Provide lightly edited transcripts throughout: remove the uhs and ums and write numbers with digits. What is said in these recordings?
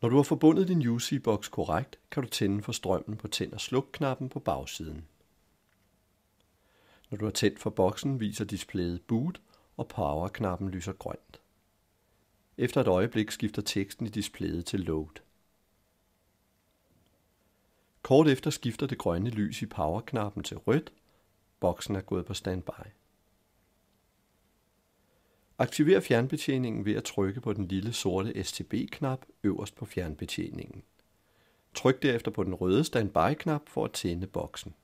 Når du har forbundet din UC-boks korrekt, kan du tænde for strømmen på tænd- og sluk-knappen på bagsiden. Når du har tændt for boksen, viser displayet boot, og power-knappen lyser grønt. Efter et øjeblik skifter teksten i displayet til load. Kort efter skifter det grønne lys i power-knappen til rødt. Boksen er gået på standby. Aktiver fjernbetjeningen ved at trykke på den lille sorte STB-knap øverst på fjernbetjeningen. Tryk derefter på den røde standby-knap for at tænde boksen.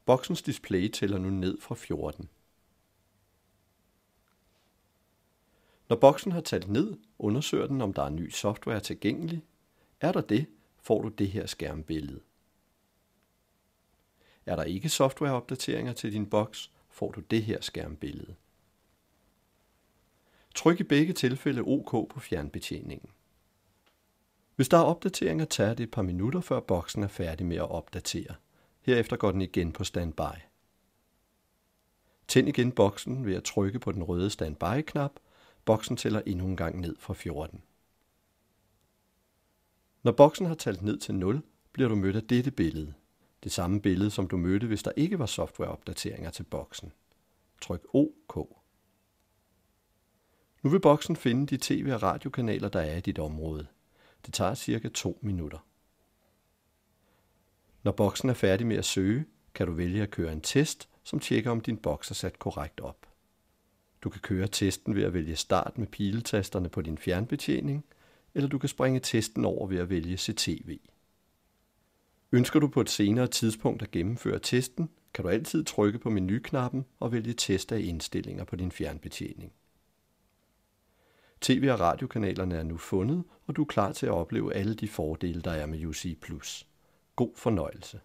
Boksens display tæller nu ned fra 14. Når boksen har talt ned, undersøger den, om der er ny software tilgængelig. Er der det, får du det her skærmbillede. Er der ikke softwareopdateringer til din boks, får du det her skærmbillede. Tryk i begge tilfælde OK på fjernbetjeningen. Hvis der er opdateringer, tager det et par minutter, før boksen er færdig med at opdatere. Herefter går den igen på standby. Tænd igen boksen ved at trykke på den røde standby-knap. Boksen tæller endnu en gang ned fra 14. Når boksen har talt ned til 0, bliver du mødt af dette billede. Det samme billede, som du mødte, hvis der ikke var softwareopdateringer til boksen. Tryk OK. Nu vil boksen finde de tv- og radiokanaler, der er i dit område. Det tager cirka 2 minutter. Når boksen er færdig med at søge, kan du vælge at køre en test, som tjekker, om din boks er sat korrekt op. Du kan køre testen ved at vælge start med piletasterne på din fjernbetjening, eller du kan springe testen over ved at vælge se tv. Ønsker du på et senere tidspunkt at gennemføre testen, kan du altid trykke på menuknappen og vælge test af indstillinger på din fjernbetjening. TV- og radiokanalerne er nu fundet, og du er klar til at opleve alle de fordele, der er med UC+. God fornøjelse.